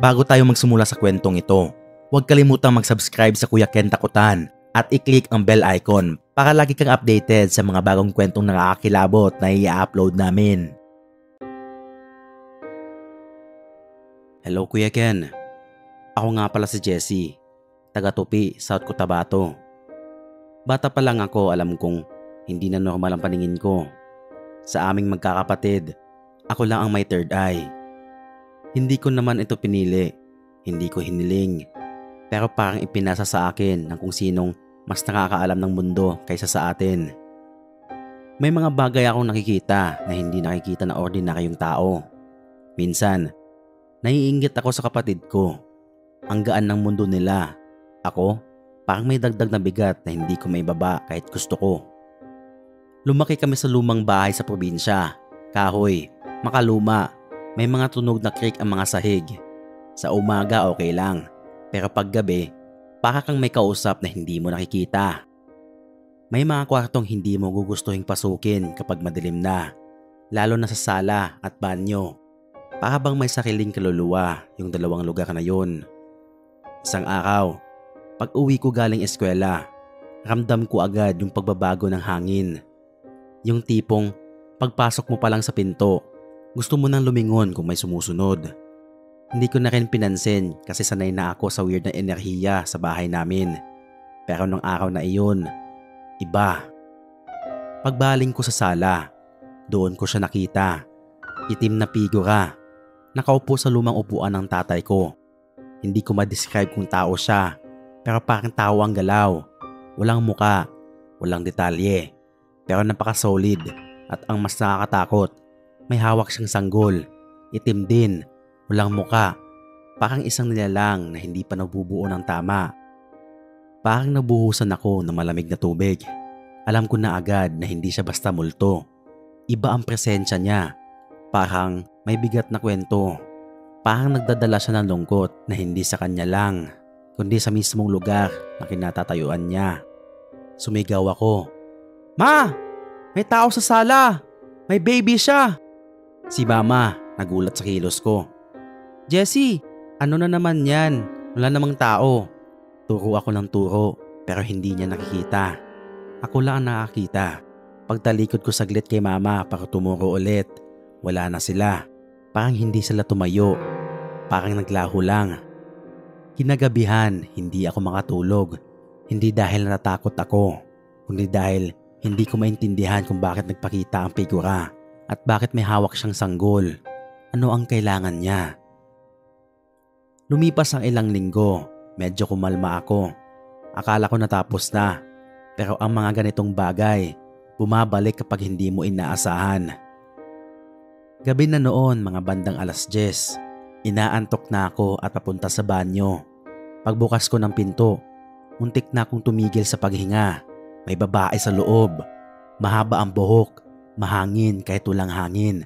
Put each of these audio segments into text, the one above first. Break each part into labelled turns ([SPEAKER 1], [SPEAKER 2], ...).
[SPEAKER 1] Bago tayo magsimula sa kwentong ito, huwag kalimutang mag-subscribe sa Kuya Ken Takutan at i-click ang bell icon para lagi kang updated sa mga bagong kwentong nakakakilabot na i-upload namin. Hello Kuya Ken, ako nga pala si Jessie, taga Tupi, South Cotabato. Bata pa lang ako, alam kong hindi na normal ang paningin ko. Sa aming magkakapatid, ako lang ang may third eye. Hindi ko naman ito pinili, hindi ko hiniling, pero parang ipinasa sa akin ng kung sinong mas nakakaalam ng mundo kaysa sa atin. May mga bagay akong nakikita na hindi nakikita na ordinaryong tao. Minsan, naiinggit ako sa kapatid ko. Ang gaan ng mundo nila. Ako, parang may dagdag na bigat na hindi ko maibaba kahit gusto ko. Lumaki kami sa lumang bahay sa probinsya. Kahoy, makaluma. May mga tunog na creak ang mga sahig. Sa umaga okay lang, pero paggabi, para kang may kausap na hindi mo nakikita. May mga kwartong hindi mo gugustuhin pasukin kapag madilim na, lalo na sa sala at banyo. Para bang may sariling kaluluwa yung dalawang lugar na yun. Isang araw, pag uwi ko galing eskwela, ramdam ko agad yung pagbabago ng hangin. Yung tipong pagpasok mo pa lang sa pinto, gusto mo nang lumingon kung may sumusunod. Hindi ko na rin pinansin kasi sanay na ako sa weird na enerhiya sa bahay namin. Pero nung araw na iyon, iba. Pagbaling ko sa sala, doon ko siya nakita. Itim na figura. Nakaupo sa lumang upuan ng tatay ko. Hindi ko ma-describe kung tao siya, pero parang tao ang galaw. Walang muka, walang detalye, pero napaka-solid at ang mas nakakatakot, may hawak siyang sanggol, itim din, walang muka, parang isang nilalang na hindi pa nabubuo ng tama. Parang nabuhusan ako ng malamig na tubig. Alam ko na agad na hindi siya basta multo. Iba ang presensya niya, parang may bigat na kwento. Parang nagdadala siya ng lungkot na hindi sa kanya lang, kundi sa mismong lugar na kinatatayuan niya. Sumigaw ako, "Ma! May tao sa sala! May baby siya!" Si Mama nagulat sa kilos ko. "Jessie, ano na naman yan? Wala namang tao." Turo ako ng turo pero hindi niya nakikita. Ako lang ang nakakita. Pagtalikod ko saglit kay Mama para tumuro ulit, wala na sila. Parang hindi sila tumayo. Parang naglaho lang. Kinagabihan, hindi ako makatulog. Hindi dahil natakot ako, kundi dahil hindi ko maintindihan kung bakit nagpakita ang figura. At bakit may hawak siyang sanggol? Ano ang kailangan niya? Lumipas ang ilang linggo, medyo kumalma ako. Akala ko natapos na. Pero ang mga ganitong bagay, bumabalik kapag hindi mo inaasahan. Gabi na noon, mga bandang 10:00. Inaantok na ako at papunta sa banyo. Pagbukas ko ng pinto, muntik na akong tumigil sa paghinga. May babae sa loob. Mahaba ang buhok. Mahangin kahit walang hangin.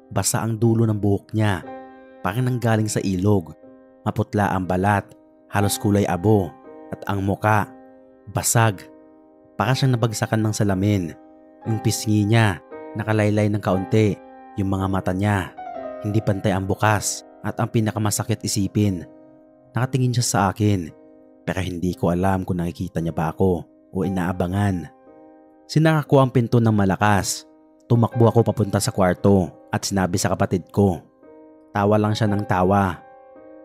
[SPEAKER 1] Basa ang dulo ng buhok niya. Parang nanggaling sa ilog. Maputla ang balat, halos kulay abo. At ang muka, basag. Para siyang nabagsakan ng salamin. Yung pisngi niya, nakalaylay ng kaunti. Yung mga mata niya, hindi pantay ang bukas. At ang pinakamasakit isipin, nakatingin siya sa akin. Pero hindi ko alam kung nakikita niya ba ako o inaabangan. Sinara ko ang pinto ng malakas. Tumakbo ako papunta sa kwarto at sinabi sa kapatid ko. Tawa lang siya ng tawa.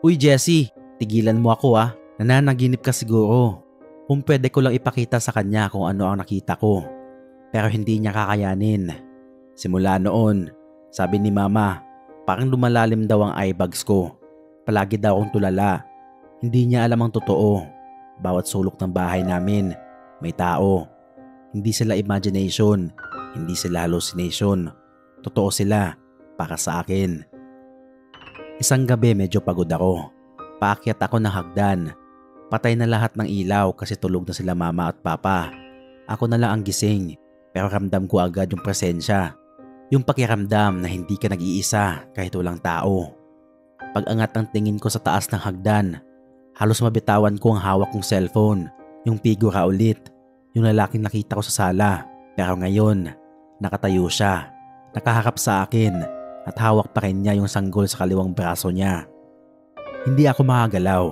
[SPEAKER 1] "Uy Jessie, tigilan mo ako ah. Nananaginip ka siguro." Kung pwede ko lang ipakita sa kanya kung ano ang nakita ko. Pero hindi niya kakayanin. Simula noon, sabi ni Mama, parang lumalalim daw ang eye bags ko. Palagi daw akong tulala. Hindi niya alam ang totoo. Bawat sulok ng bahay namin, may tao. Hindi sila imagination. Hindi sila hallucination. Totoo sila para sa akin. Isang gabi medyo pagod ako. Paakyat ako ng hagdan. Patay na lahat ng ilaw kasi tulog na sila Mama at Papa. Ako na lang ang gising pero ramdam ko agad yung presensya. Yung pakiramdam na hindi ka nag-iisa kahit walang tao. Pag-angat ng tingin ko sa taas ng hagdan, halos mabitawan ko ang hawak kong cellphone. Yung figura ulit. Yung lalaking nakita ko sa sala. Pero ngayon, nakatayo siya. Nakaharap sa akin at hawak pa rin niya yung sanggol sa kaliwang braso niya. Hindi ako makagalaw.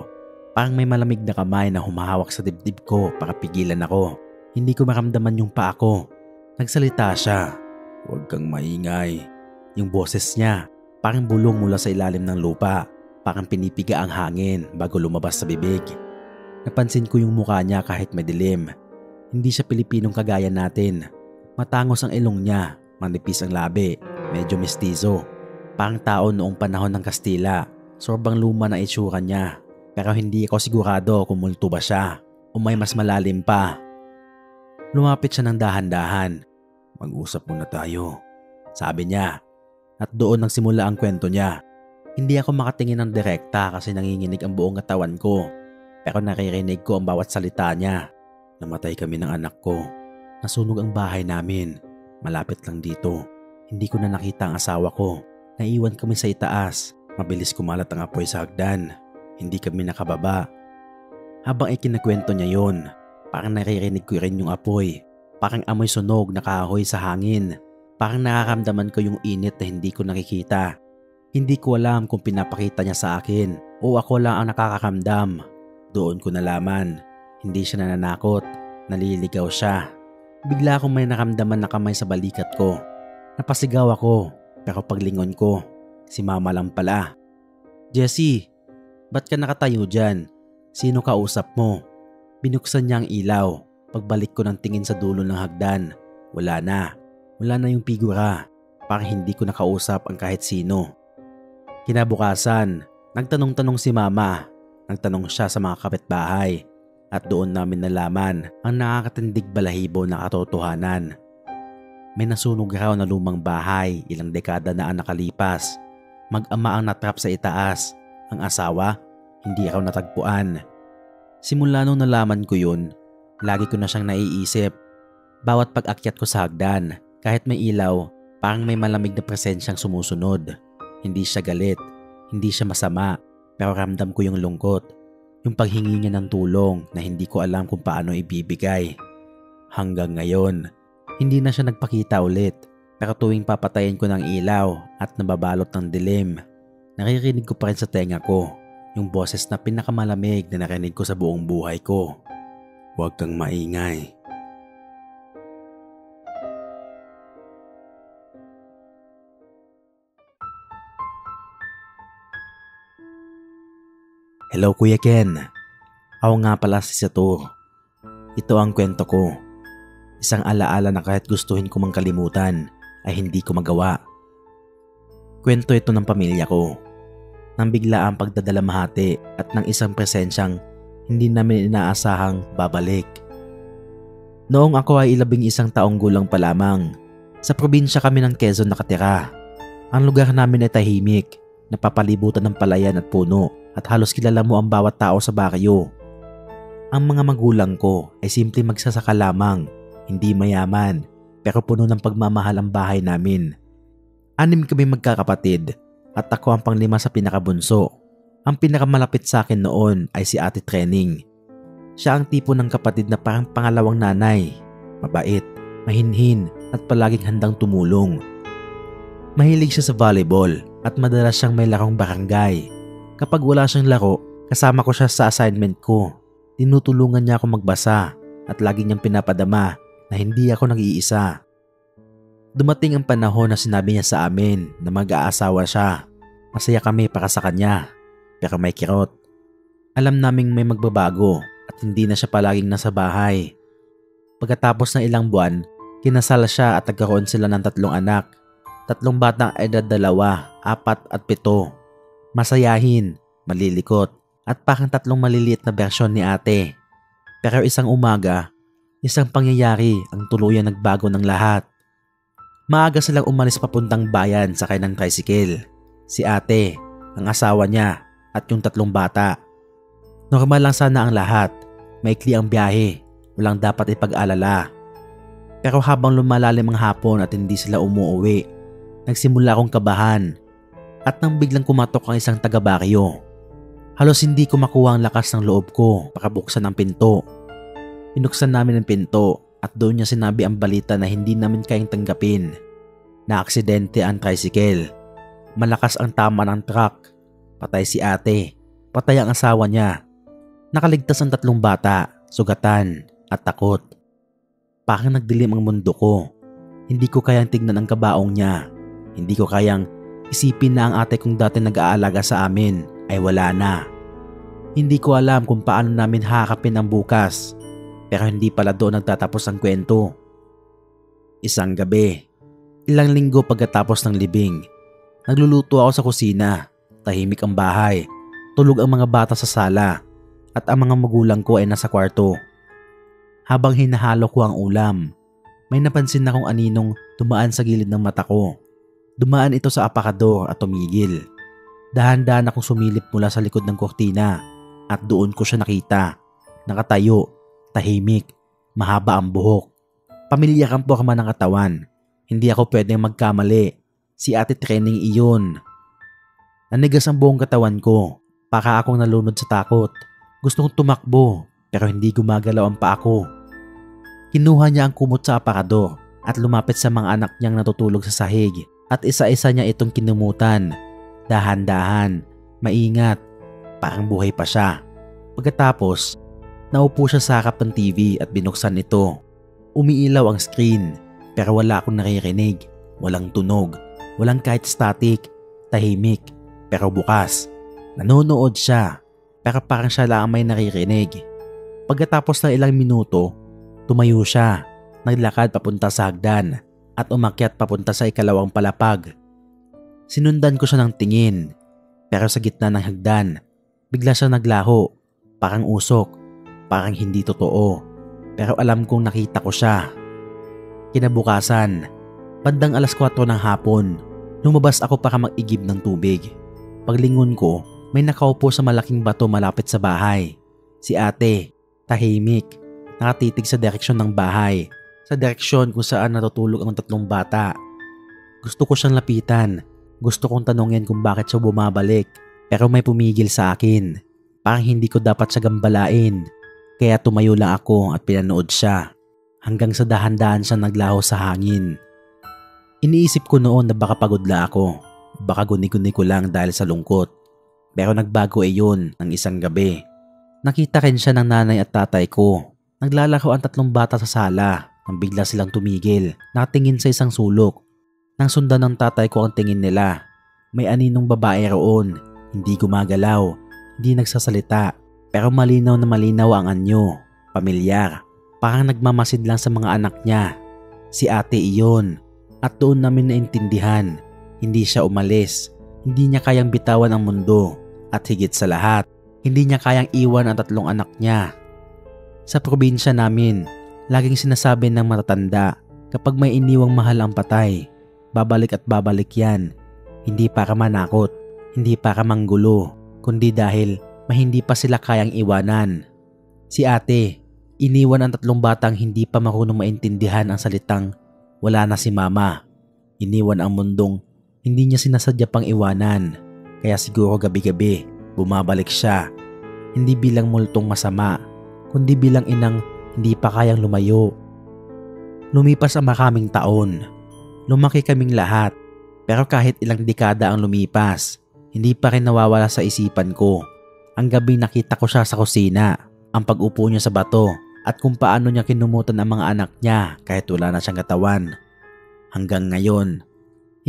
[SPEAKER 1] Parang may malamig na kamay na humahawak sa dibdib ko para pigilan ako. Hindi ko maramdaman yung paa ko. Nagsalita siya. "Huwag kang maingay." Yung boses niya, parang bulong mula sa ilalim ng lupa. Parang pinipiga ang hangin bago lumabas sa bibig. Napansin ko yung mukha niya kahit madilim. Hindi siya Pilipinong kagaya natin. Matangos ang ilong niya, manipis ang labi, medyo mestizo. Parang tao noong panahon ng Kastila. Sobrang luma na itsura niya. Pero hindi ako sigurado kung multo ba siya o may mas malalim pa. Lumapit siya ng dahan-dahan. "Mag-usap muna tayo," sabi niya. At doon nagsimula ang kwento niya. Hindi ako makatingin ng direkta kasi nanginginig ang buong katawan ko. Pero naririnig ko ang bawat salita niya. "Namatay kami ng anak ko. Nasunog ang bahay namin. Malapit lang dito. Hindi ko na nakita ang asawa ko. Naiwan kami sa itaas. Mabilis kumalat ang apoy sa hagdan. Hindi kami nakababa." Habang ikinakwento niya yon, parang naririnig ko rin yung apoy. Parang amoy sunog na kahoy sa hangin. Parang nakaramdaman ko yung init na hindi ko nakikita. Hindi ko alam kung pinapakita niya sa akin o ako lang ang nakakaramdam. Doon ko nalaman, hindi siya nananakot, naliligaw siya. Bigla akong may naramdaman na kamay sa balikat ko. Napasigaw ako, pero paglingon ko, si mama lang pala. "Jessie, ba't ka nakatayo dyan? Sino kausap mo?" Binuksan niya ang ilaw. Pagbalik ko ng tingin sa dulo ng hagdan, wala na. Wala na yung figura. Parang hindi ko nakausap ang kahit sino. Kinabukasan, nagtanong-tanong si mama. Nagtanong siya sa mga kapitbahay. At doon namin nalaman ang nakakatindig balahibo na katotohanan. May nasunog raw na lumang bahay ilang dekada na ang nakalipas. Mag-ama ang natrap sa itaas. Ang asawa, hindi raw natagpuan. Simula nung nalaman ko yun, lagi ko na siyang naiisip. Bawat pag-akyat ko sa hagdan, kahit may ilaw, parang may malamig na presensyang sumusunod. Hindi siya galit, hindi siya masama, pero ramdam ko yung lungkot. Yung paghingi niya ng tulong na hindi ko alam kung paano ibibigay. Hanggang ngayon, hindi na siya nagpakita ulit. Pero tuwing papatayin ko ng ilaw at nababalot ng dilim, naririnig ko pa rin sa tenga ko yung boses na pinakamalamig na narinig ko sa buong buhay ko. "Huwag kang maingay." Hello Kuya Ken. Ako nga pala si Satur. Ito ang kwento ko. Isang alaala na kahit gustuhin ko mang kalimutan ay hindi ko magawa. Kwento ito ng pamilya ko. Nang bigla ang pagdadalamhati at ng isang presensyang hindi namin inaasahang babalik. Noong ako ay 11 taong gulang pa lamang, sa probinsya kami ng Quezon nakatira. Ang lugar namin ay tahimik, napapalibutan ng palayan at puno at halos kilala mo ang bawat tao sa baryo. Ang mga magulang ko ay simple magsasaka lamang, hindi mayaman, pero puno ng pagmamahal ang bahay namin. 6 kami magkakapatid at ako ang panglima sa pinakabunso. Ang pinakamalapit sa akin noon ay si Ate Training. Siya ang tipo ng kapatid na parang pangalawang nanay. Mabait, mahinhin at palaging handang tumulong. Mahilig siya sa volleyball at madalas siyang may larong barangay. Kapag wala siyang laro, kasama ko siya sa assignment ko. Tinutulungan niya ako magbasa at lagi niyang pinapadama na hindi ako nag-iisa. Dumating ang panahon na sinabi niya sa amin na mag-aasawa siya. Masaya kami para sa kanya, pero may kirot. Alam naming may magbabago at hindi na siya palaging nasa bahay. Pagkatapos ng ilang buwan, kinasal siya at nagkaroon sila ng 3 anak. 3 batang edad 2, 4 at 7. Masayahin, malilikot at parang 3 maliliit na bersyon ni ate. Pero isang umaga, isang pangyayari ang tuluyang nagbago ng lahat. Maaga silang umalis papuntang bayan sakay ng tricycle. Si ate, ang asawa niya at yung 3 bata. Normal lang sana ang lahat. Maikli ang biyahe, walang dapat ipag-alala. Pero habang lumalalim ang hapon at hindi sila umuuwi, nagsimula akong kabahan. At nang biglang kumatok ang isang taga-baryo, halos hindi ko makuha ang lakas ng loob ko para buksan ang pinto. Pinuksan namin ang pinto at doon niya sinabi ang balita na hindi namin kayang tanggapin. Na aksidente ang tricycle. Malakas ang tama ng truck. Patay si ate. Patay ang asawa niya. Nakaligtas ang 3 bata, sugatan at takot. Parang nagdilim ang mundo ko. Hindi ko kayang tignan ang kabaong niya. Hindi ko kayang isipin na ang ate kong dati nag-aalaga sa amin ay wala na. Hindi ko alam kung paano namin hakapin ang bukas. Pero hindi pala doon nagtatapos ang kwento. Isang gabi, ilang linggo pagkatapos ng libing, nagluluto ako sa kusina. Tahimik ang bahay. Tulog ang mga bata sa sala. At ang mga magulang ko ay nasa kwarto. Habang hinahalo ko ang ulam, may napansin akong aninong dumaan sa gilid ng mata ko. Dumaan ito sa apakador at tumigil. Dahan-dahan akong sumilip mula sa likod ng kortina at doon ko siya nakita. Nakatayo, tahimik, mahaba ang buhok. Pamilyar ang porma ng katawan. Hindi ako pwedeng magkamali. Si Ate Training iyon. Nanigas ang buong katawan ko. Para akong nalunod sa takot. Gusto kong tumakbo pero hindi gumagalaw ang paa ko. Kinuha niya ang kumot sa apakador at lumapit sa mga anak niyang natutulog sa sahig at isa-isa niya itong kinumutan. Dahan-dahan, maingat, parang buhay pa siya. Pagkatapos, naupo siya sa harap ng TV at binuksan ito. Umiilaw ang screen pero wala akong naririnig. Walang tunog, walang kahit static, tahimik pero bukas. Nanonood siya pero parang siya lang may naririnig. Pagkatapos ng ilang minuto, tumayo siya, naglakad papunta sa hagdan at umakyat papunta sa ikalawang palapag. Sinundan ko siya ng tingin pero sa gitna ng hagdan, bigla siya naglaho, parang usok, parang hindi totoo. Pero alam kong nakita ko siya. Kinabukasan, bandang 4:00 ng hapon, lumabas ako para mag-igib ng tubig. Paglingon ko, may nakaupo sa malaking bato malapit sa bahay. Si ate, tahimik, nakatitig sa direksyon ng bahay, sa direksyon kung saan natutulog ang 3 bata. Gusto ko siyang lapitan, gusto kong tanungin kung bakit siya bumabalik, pero may pumigil sa akin. Parang hindi ko dapat siya gambalain, kaya tumayo lang ako at pinanood siya. Hanggang sa dahan-dahan siya naglaho sa hangin. Iniisip ko noon na baka pagod la ako, baka guni-guni ko lang dahil sa lungkot. Pero nagbago yun ng isang gabi. Nakita rin siya ng nanay at tatay ko. Naglalaro ang 3 bata sa sala nang bigla silang tumigil, nakatingin sa isang sulok. Nang sundan ng tatay ko ang tingin nila. May aninong babae roon, hindi gumagalaw, hindi nagsasalita, pero malinaw na malinaw ang anyo, pamilyar. Parang nagmamasid lang sa mga anak niya. Si ate iyon. At doon namin naintindihan, hindi siya umalis, hindi niya kayang bitawan ang mundo. At higit sa lahat, hindi niya kayang iwan ang 3 anak niya. Sa probinsya namin, laging sinasabi ng matatanda, kapag may iniwang mahal ang patay, babalik at babalik yan. Hindi para manakot, hindi para manggulo, kundi dahil hindi pa sila kayang iwanan. Si ate, iniwan ang 3 batang hindi pa marunong maintindihan ang salitang wala na si mama. Iniwan ang mundong hindi niya sinasadya pang iwanan. Kaya siguro gabi-gabi bumabalik siya. Hindi bilang multong masama, kundi bilang inang hindi pa kayang lumayo. Lumipas ang maraming taon. Lumaki kaming lahat. Pero kahit ilang dekada ang lumipas, hindi pa rin nawawala sa isipan ko. Ang gabi nakita ko siya sa kusina, ang pag-upo niya sa bato at kung paano niya kinumutan ang mga anak niya kahit wala na siyang katawan. Hanggang ngayon,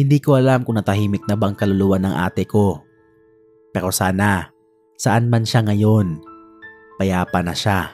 [SPEAKER 1] hindi ko alam kung natahimik na ba ang kaluluwa ng ate ko. Pero sana, saan man siya ngayon, payapa na siya.